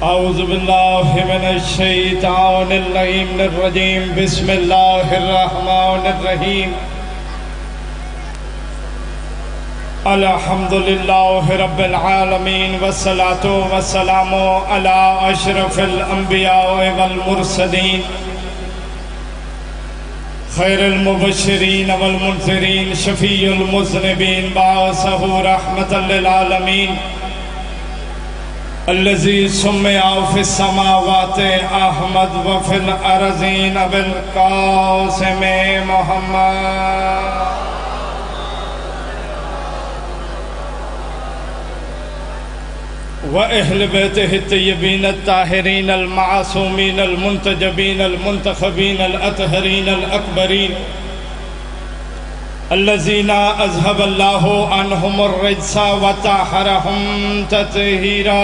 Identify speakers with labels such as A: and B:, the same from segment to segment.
A: اعوذ باللہ من الشیطان اللعین الرجیم بسم اللہ الرحمن الرحیم الحمدللہ رب العالمین والصلاة والسلام علی اشرف الانبیاء والمرسلین خیر المبشرین والمنذرین شفیع المذنبین بعثہ رحمتا للعالمین الذي سمع في السماوات احمد وفي الارضين بالقاسم محمد واهل بيته الطيبين الطاهرين المعصومين المنتجبين المنتخبين الاطهرين الاكبرين الذين أذهب الله عنهم الرجس وطهرهم تطهيرا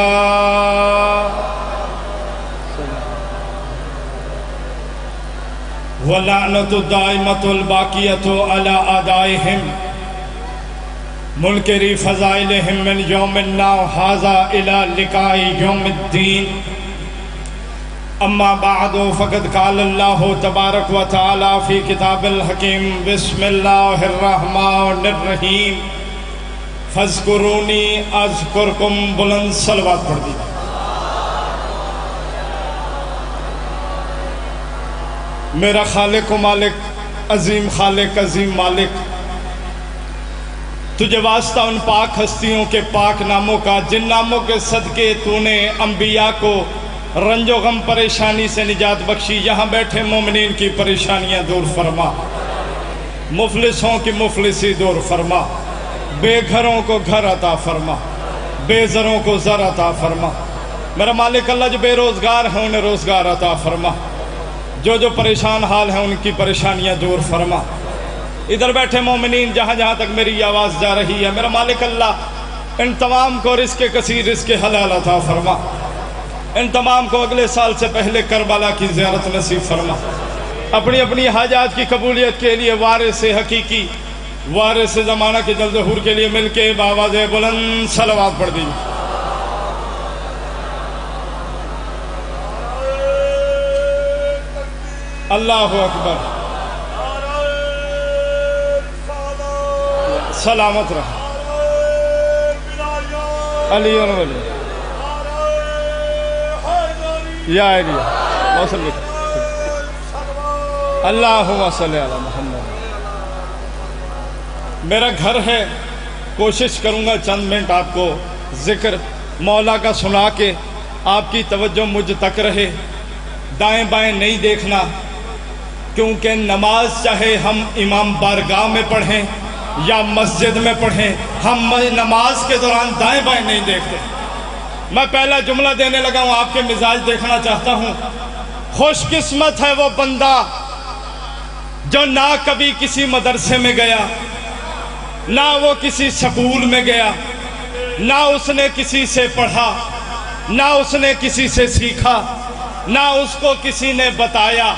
A: واللعنة الدائمة الباقية على أعدائهم منكري فضائلهم من يومنا هذا إلى لقاء يوم الدين اما بعد فقد قال اللہ تبارک و تعالی فی کتاب الحکیم بسم اللہ الرحمن الرحیم فاذکرونی اذکرکم بلند صلوات پڑھ دی میرا خالق و مالک عظیم خالق عظیم مالک تجھے واسطہ ان پاک ہستیوں کے پاک ناموں کا جن ناموں کے صدقے تو نے انبیاء کو رنج و غم پریشانی سے نجات بخشی یہاں بیٹھے مومنین کی پریشانیاں دور فرما مفلسوں کی مفلسی دور فرما بے گھروں کو گھر عطا فرما بے زروں کو زر عطا فرما میرا مالک اللہ جو بے روزگار ہیں انہیں روزگار عطا فرما جو پریشان حال ہیں ان کی پریشانیاں دور فرما ادھر بیٹھے مومنین جہاں جہاں تک میری آواز جا رہی ہے میرا مالک اللہ ان تمام کو رزق کثیر رزق حلال عطا فرما ان تمام کو اگلے سال سے پہلے کربلا کی زیارت نصیب فرما اپنی اپنی حاجات کی قبولیت کے لیے وارث حقیقی وارث زمانہ کے جلد ظہور کے لیے مل کے بآواز بلند صلوات پڑھ دیجیے اللہ اکبر سلامت رہا علی ولی یا علی موصل اللہم صلی علی محمد میرا گھر ہے کوشش کروں گا چند منٹ آپ کو ذکر مولا کا سنا کے آپ کی توجہ مجھ تک رہے دائیں بائیں نہیں دیکھنا کیونکہ نماز چاہے ہم امام بارگاہ میں پڑھیں یا مسجد میں پڑھیں ہم نماز کے دوران دائیں بائیں نہیں دیکھتے میں پہلا جملہ دینے لگا ہوں آپ کے مزاج دیکھنا چاہتا ہوں خوش قسمت ہے وہ بندہ جو نہ کبھی کسی مدرسے میں گیا نہ وہ کسی سکول میں گیا نہ اس نے کسی سے پڑھا نہ اس نے کسی سے سیکھا نہ اس کو کسی نے بتایا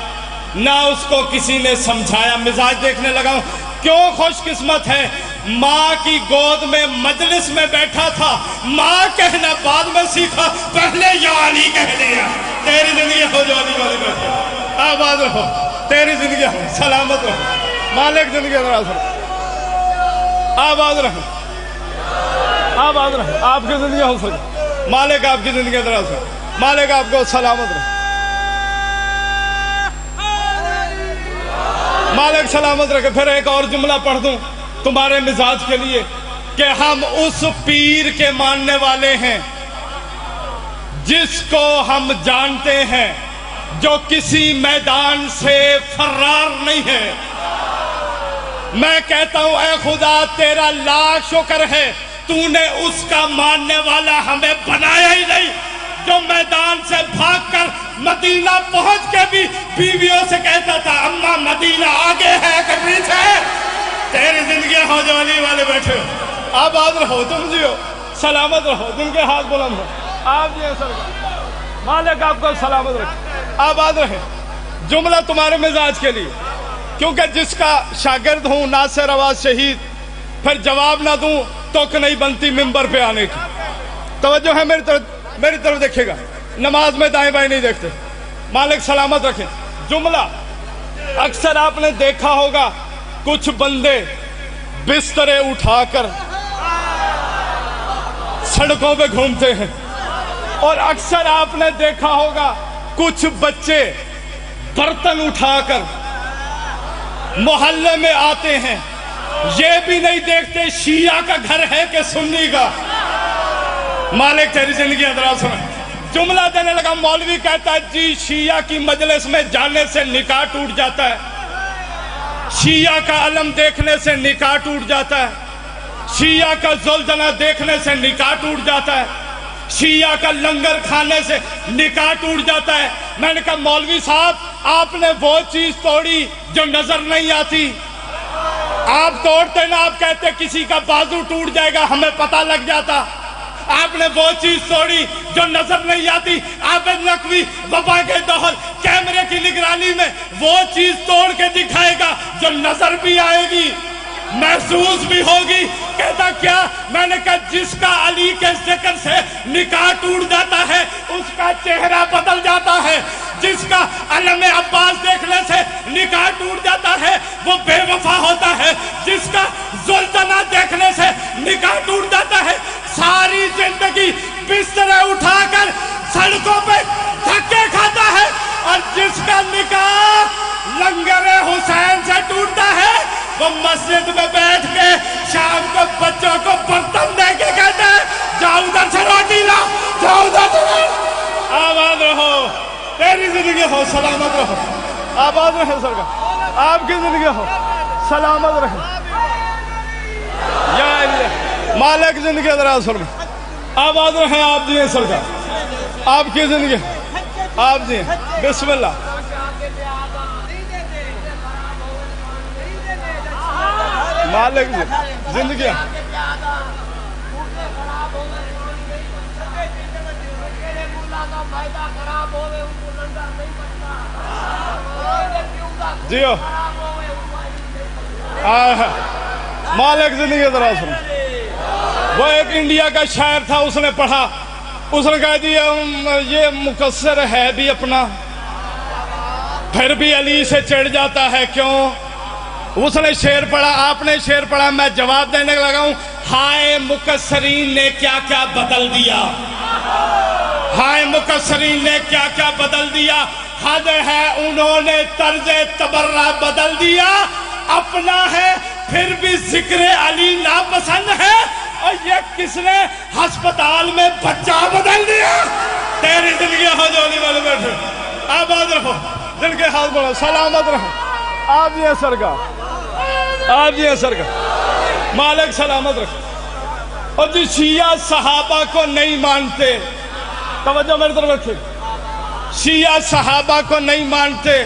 A: نہ اس کو کسی نے سمجھایا مزاج دیکھنے لگا ہوں کیوں خوش قسمت ہے ماں کی گود میں مجلس میں بیٹھا تھا ماں کہنا بعد میں سیکھا پہلے یا علی کہہ لیا تیری زندگی ہو جو علی والے بیٹھے آباد رہو تیری زندگی ہو سلامت رہو مالک زندگی دراز رہو آباد رہو آباد رہو آپ کی زندگی ہو سکے مالک آپ کی زندگی دراز رہو مالک آپ کو سلامت رہو مالک سلامت رکھے پھر ایک اور جملہ پڑھ دوں تمہارے مزاج کے لیے کہ ہم اس پیر کے ماننے والے ہیں جس کو ہم جانتے ہیں جو کسی میدان سے فرار نہیں ہے میں کہتا ہوں اے خدا تیرا لاکھ شکر ہے تو نے اس کا ماننے والا ہمیں بنایا ہی نہیں جو میدان سے بھاگ کر مدینہ پہنچ کے بھی بیویوں سے کہتا تھا اماں مدینہ آگے ہے کہ پیچھے تیری زندگی ہو جو علی والے بیٹھے ہو آباد رہو تم جیو سلامت رہو جن کے ہاتھ بلند ہو آپ جی سرکار مالک آپ کو سلامت رکھے آباد رہے جملہ تمہارے مزاج کے لیے کیونکہ جس کا شاگرد ہوں ناصر آواز شہید پھر جواب نہ دوں تو نہیں بنتی ممبر پہ آنے کی توجہ ہے میری طرف دیکھے گا نماز میں دائیں بائیں نہیں دیکھتے. مالک سلامت رکھیں. جملہ اکثر آپ نے دیکھا ہوگا کچھ بندے بسترے اٹھا کر سڑکوں پہ گھومتے ہیں، اور اکثر آپ نے دیکھا ہوگا کچھ بچے برتن اٹھا کر محلے میں آتے ہیں. یہ بھی نہیں دیکھتے شیعہ کا گھر ہے کہ سنی کا. مالک تیری زندگی ادراس میں جملہ دینے لگا. مولوی کہتا ہے جی شیعہ کی مجلس میں جانے سے نکاح ٹوٹ جاتا ہے، شیعہ کا علم دیکھنے سے نکاح ٹوٹ جاتا ہے، شیعہ کا زلزلہ دیکھنے سے نکاح ٹوٹ جاتا ہے، شیعہ کا لنگر کھانے سے نکاح ٹوٹ جاتا ہے. میں نے کہا مولوی صاحب آپ نے وہ چیز توڑی جو نظر نہیں آتی. آپ توڑتے نا، آپ کہتے کسی کا بازو ٹوٹ جائے گا ہمیں پتہ لگ جاتا. آپ نے وہ چیز توڑی جو نظر نہیں آتی. عابد نقوی وبا کے دور کیمرے کی نگرانی میں وہ چیز توڑ کے دکھائے گا جو نظر بھی آئے گی، محسوس بھی ہوگی. کہتا کیا؟ میں نے کہا جس کا علی کے ذکر سے نکاح ٹوٹ جاتا ہے اس کا چہرہ بدل جاتا ہے، جس کا علم عباس دیکھنے سے نکاح ٹوٹ جاتا ہے وہ بے وفا ہوتا ہے، جس کا زلزلہ دیکھنے سے نکاح ٹوٹ جاتا ہے ساری زندگی بسترے اٹھا کر سڑکوں پہ دھکے کھاتا ہے، اور جس کا نکاح لنگر حسین سے ٹوٹتا ہے وہ مسجد میں بیٹھ کے شام کو بچوں کو برتن دے کے کہتا ہے جاؤ ادھر سے روٹی لاؤ، جاؤ ادھر سے. آباد رہو، تیری زندگی ہو، سلامت رہو. آباد رہے سرکار، آپ کی زندگی ہو، سلامت رہے. یا اللہ مالک زندگی دراز فرمائے. آباد رہے آپ جی سرکار، آپ کی زندگی آپ جی. بسم اللہ. مالک زندگی جیو مالک زندگی دراز فرمائے. وہ ایک انڈیا کا شاعر تھا، اس نے پڑھا، اس نے کہا جی یہ مقصر ہے بھی اپنا پھر بھی علی سے چڑھ جاتا ہے کیوں. اس نے شعر پڑھا، آپ نے شعر پڑھا، میں جواب دینے لگا ہوں. ہائے مقصرین نے کیا کیا بدل دیا، ہائے مقصرین نے کیا کیا بدل دیا. حد ہے انہوں نے طرز تبرہ بدل دیا، اپنا ہے پھر بھی ذکر علی ناپسند ہے. اور یہ کس نے ہسپتال میں بچہ بدل دیا. تیری زندگی ہو جو علی والے بیٹھے. آباد رہو، دل کے ہاتھ بڑھو، سلامت رہو. آپ یہ سرکار، آپ یہ سرکار، مالک سلامت رکھے. اور جو شیعہ صحابہ کو نہیں مانتے، توجہ میری طرف رکھے، شیعہ صحابہ کو نہیں مانتے.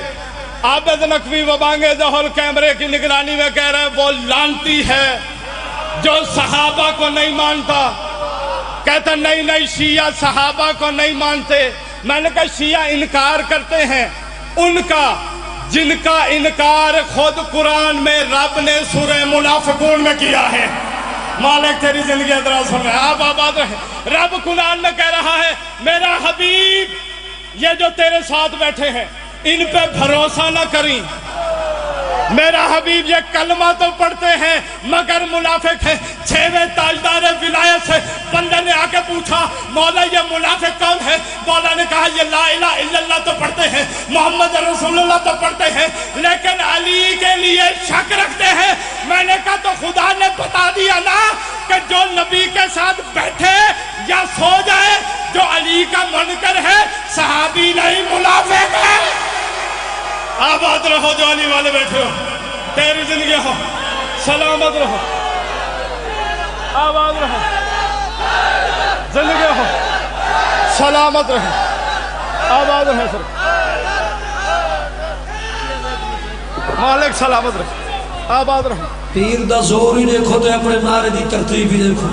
A: عابد نقوی وبانگے ظہر کیمرے کی نگرانی میں کہہ رہے ہیں وہ لعنتی ہے جو صحابہ کو نہیں مانتا. کہتا نہیں نہیں شیعہ صحابہ کو نہیں مانتے. میں نے کہا شیعہ انکار کرتے ہیں ان کا جن کا انکار خود قرآن میں رب نے سورہ منافقون میں کیا ہے. مالک تیری زندگی ادراز فرمائے. آپ آباد رہے. رب قرآن میں کہہ رہا ہے میرا حبیب یہ جو تیرے ساتھ بیٹھے ہیں ان پہ بھروسہ نہ کریں. میرا حبیب یہ کلمہ تو پڑھتے ہیں مگر منافق ہیں. 6ویں تاجدار ولایت سے بندے نے آ کے پوچھا مولا یہ منافق کون ہے؟ مولا نے کہا یہ لا الہ الا اللہ تو پڑھتے ہیں، محمد رسول اللہ تو پڑھتے ہیں، لیکن علی کے لیے شک رکھتے ہیں. میں نے کہا تو خدا نے بتا دیا نا کہ جو نبی کے ساتھ بیٹھے یا سو جائے جو علی کا منکر ہے صحابی نہیں منافق ہے. آباد رہو جو علی والے بیٹھے ہو. تیری زندگی ہو، سلامت رہو. آباد رہو، زندگی ہو، سلامت رہو. آباد رہے سر، مالک سلامت رہو. آباد رہو.
B: پیر دا زور ہی دیکھو تو اپنے نعرے دی ترتیب ہی دیکھو.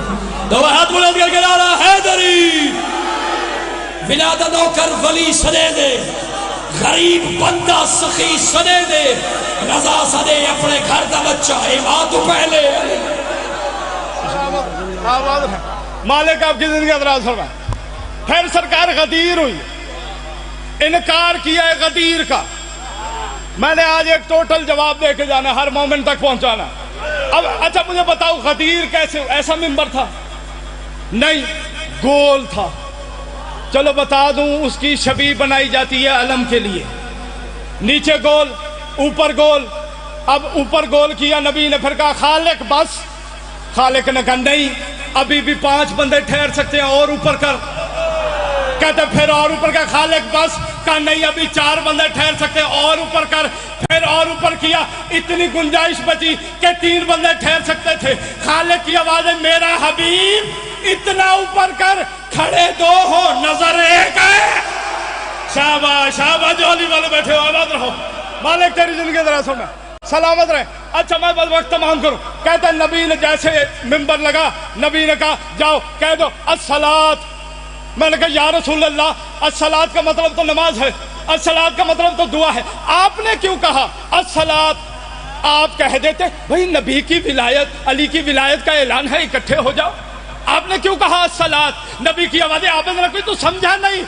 B: دو ہاتھ بلند کر کے نعرہ حیدری. ولادت ہو کر ولی سنے دے، غریب بندہ سخی سنے دے، رضا سنے اپنے گھر دا بچہ ایمان تو پہلے.
A: آباد رہے. مالک آپ کی زندگی ادراز فرمائے. پھر سرکار غدیر ہوئی، انکار کیا ہے غدیر کا. میں نے آج ایک ٹوٹل جواب دے کے جانا، ہر مومن تک پہنچانا. اب اچھا مجھے بتاؤ غدیر کیسے؟ ایسا ممبر تھا؟ نہیں، گول تھا. چلو بتا دوں، اس کی شبیہ بنائی جاتی ہے علم کے لیے، نیچے گول اوپر گول. اب اوپر گول کیا نبی نے، پھر کہا خالق بس. خالق نے کہا نہیں، ابھی بھی 5 بندے ٹھہر سکتے ہیں، اور اوپر کر. کہتے پھر اور اوپر کا. خالق بس. کہا نہیں، ابھی 4 بندے ٹھہر سکتے ہیں، اور اوپر کر. پھر اور اوپر کیا، اتنی گنجائش بچی کہ 3 بندے ٹھہر سکتے تھے. خالق کی آواز ہے میرا حبیب اتنا اوپر کر، کھڑے 2 ہو نظر ایک ہے. شاباش شاباش، جو علی والے بیٹھے ہو آباد رہو. مالک تیری زندگی ذرا سننا، سلامت رہے. اچھا میں بس وقت تمام کروں. کہتا نبی نے جیسے ممبر لگا، نبی نے کہا جاؤ کہہ دو الصلاۃ. میں نے کہا یا رسول اللہ، الصلاۃ کا مطلب تو نماز ہے، الصلاۃ کا مطلب تو دعا ہے، آپ نے کیوں کہا الصلاۃ؟ آپ کہہ دیتے بھئی نبی کی ولایت، علی کی ولایت کا اعلان ہے، اکٹھے ہو جاؤ. آپ نے کیوں کہا الصلاۃ؟ نبی کی آوازیں آپ نے کوئی تو سمجھا نہیں.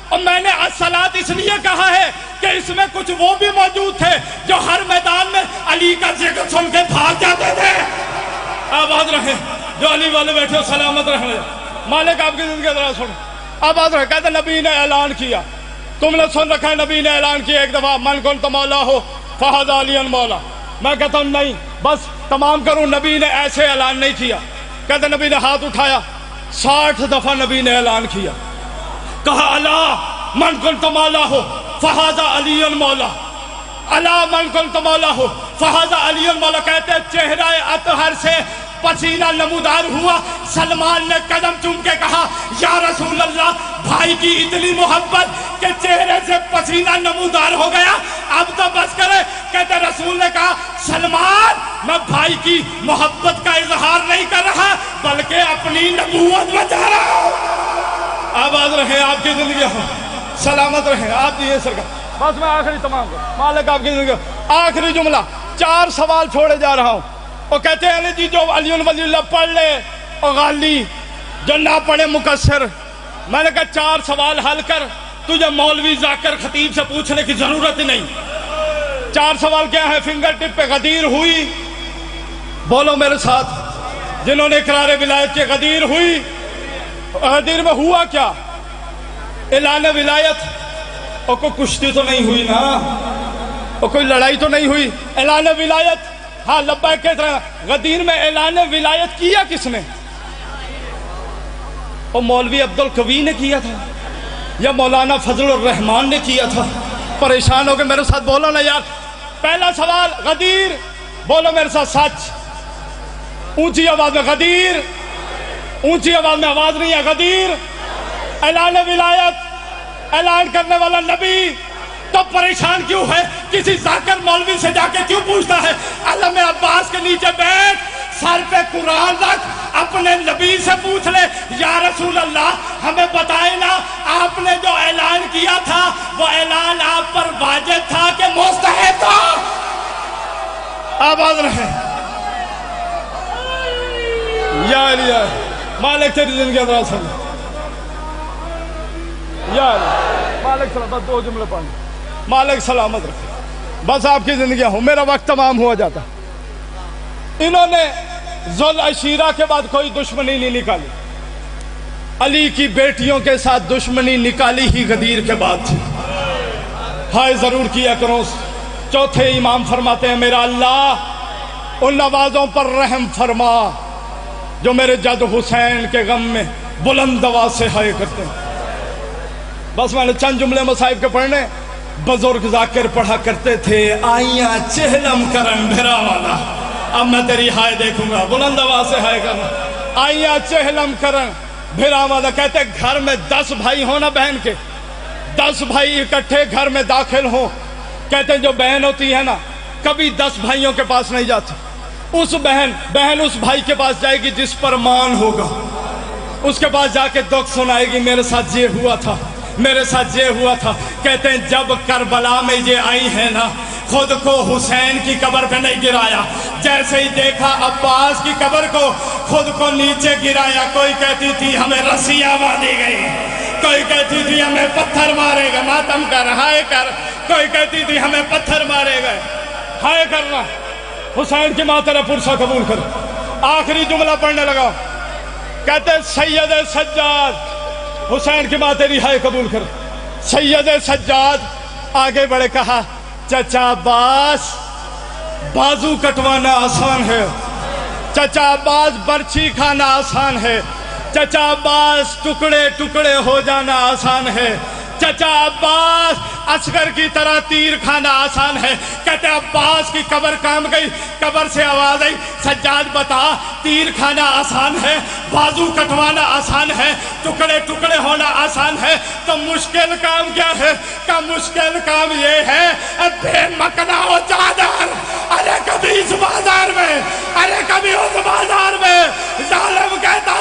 A: اور میں نے الصلاۃ اس لیے کہا ہے کہ اس میں کچھ وہ بھی موجود تھے جو ہر میدان میں علی کا ذکر سن کے بھاگ جاتے تھے. آباد رہے جو علی والے بیٹھے ہو، سلامت رہے. مالک آپ کی زندگی ذرا سن، آباد رہے. کہتے نبی نے اعلان کیا، تم نے سن رکھا ہے نبی نے اعلان کیا ایک دفعہ، من کنت مولا ہو فہذا علی مولا. میں کہتا ہوں نہیں، بس تمام کروں. نبی نے ایسے اعلان نہیں کیا. کہتے نبی نے ہاتھ اٹھایا، 60 دفعہ نبی نے اعلان کیا. کہا الا من کنت مولا ہو فہذا علی مولا، الا من کنت مولا ہو فہذا علی مولا. کہتے چہرہ اطہر سے پسینہ نمودار ہوا. سلمان نے قدم چوم کے کہا یا رسول اللہ، بھائی کی اتنی محبت کہ چہرے سے پسینہ نمودار ہو گیا، اب تو بس کرے. کہتے رسول نے کہا سلمان، میں بھائی کی محبت کا اظہار نہیں کر رہا بلکہ اپنی نبوت بتا رہا ہوں. آباد رہے آپ کی زندگی ہو، سلامت رہے. آپ دیئے سرکار. بس میں آخری تمام کروں. مالک آپ کی زندگی ہو. آخری جملہ، 4 سوال چھوڑے جا رہا ہوں. وہ کہتے ہیں جی جو علی ولی اللہ پڑھ لے اور غالی، جو نہ پڑھے مقصر. میں نے کہا 4 سوال حل کر، تجھے مولوی ذاکر خطیب سے پوچھنے کی ضرورت ہی نہیں. 4 سوال کیا ہے؟ فنگر ٹپ پہ غدیر ہوئی، بولو میرے ساتھ، جنہوں نے اقرار ولایت کے غدیر ہوئی. غدیر میں ہوا کیا؟ اعلان ولایت. اور کوئی کشتی تو نہیں ہوئی نا، اور کوئی لڑائی تو نہیں ہوئی. اعلان ولایت، ہاں لبیک کہتے ہیں. غدیر میں اعلان ولایت کیا کس نے؟ اور مولوی عبدالقوی نے کیا تھا یا مولانا فضل الرحمان نے کیا تھا؟ پریشان ہو کے میرے ساتھ بولو نا یار. پہلا سوال غدیر، بولو میرے ساتھ سچ، اونچی آواز میں غدیر، اونچی آواز میں آواز نہیں ہے غدیر. اعلان ولایت، اعلان کرنے والا نبی. تو پریشان کیوں ہے؟ کسی ذاکر مولوی سے جا کے کیوں پوچھتا ہے؟ علم عباس کے نیچے بیٹھ، سر پہ قرآن رکھ، اپنے نبی سے پوچھ لے یا رسول اللہ ہمیں بتائے نا، آپ نے جو اعلان کیا تھا وہ اعلان آپ پر واجب تھا کہ مستحب تھا؟ آباد رہے یا علی. مالک تیری زندگی ذرا سن، یا علی. مالک سلام، بس 2 جملے پڑھیں. مالک سلامت رکھے. بس آپ کی زندگی ہوں، میرا وقت تمام ہوا جاتا. انہوں نے ذل عشیرہ کے بعد کوئی دشمنی نہیں نکالی. علی کی بیٹیوں کے ساتھ دشمنی نکالی ہی غدیر کے بعد تھی. ہائے ضرور کیا کرو. چوتھے امام فرماتے ہیں میرا اللہ ان نوازوں پر رحم فرما جو میرے جد حسین کے غم میں بلند آواز سے ہائے کرتے ہیں. بس میں نے چند جملے مصائب کے پڑھنے. بزرگ ذاکر پڑھا کرتے تھے آئیاں چہلم کرن بھرا والا. اب میں تیری ہائے دیکھوں گا، بلند آواز سے ہائے کرنا. آئیاں چہلم کرن بھرا والا. کہتے گھر میں 10 بھائی ہوں نا بہن کے، 10 بھائی اکٹھے گھر میں داخل ہوں. کہتے جو بہن ہوتی ہے نا کبھی 10 بھائیوں کے پاس نہیں جاتی. اس بہن اس بھائی کے پاس جائے گی جس پر مان ہوگا، اس کے پاس جا کے دکھ سنائے گی میرے ساتھ یہ ہوا تھا، میرے ساتھ یہ ہوا تھا. کہتے ہیں جب کربلا میں یہ آئی ہے نا خود کو حسین کی قبر پہ نہیں گرایا، جیسے ہی دیکھا عباس کی قبر کو خود کو نیچے گرایا. کوئی کہتی تھی ہمیں رسیاں باندھی گئی، کوئی کہتی تھی ہمیں پتھر مارے گا، ماتم کر ہائے کر، کوئی کہتی تھی ہمیں پتھر مارے گا، ہائے کرنا۔ حسین کی ماں تیرا پرسہ قبول کر۔ آخری جملہ پڑھنے لگا، کہتے سید سجاد، حسین کی ماں تیری ہائے قبول کر۔ سید سجاد آگے بڑھے کہا چچا عباس بازو کٹوانا آسان ہے، چچا عباس برچھی کھانا آسان ہے، چچا عباس ٹکڑے ٹکڑے ہو جانا آسان ہے، چچا عباس اصغر کی طرح تیر کھانا آسان ہے۔ کہتے عباس کی قبر کام گئی، قبر سے آواز آئی سجاد بتا تیر کھانا آسان ہے، بازو کٹوانا آسان ہے، ٹکڑے ٹکڑے ہونا آسان ہے، تو مشکل کام کیا ہے؟ کہ مشکل کام یہ ہے بے مکنا ہو چادر، ارے کبھی اس بازار میں، ارے کبھی اس بازار میں ظالم کہتا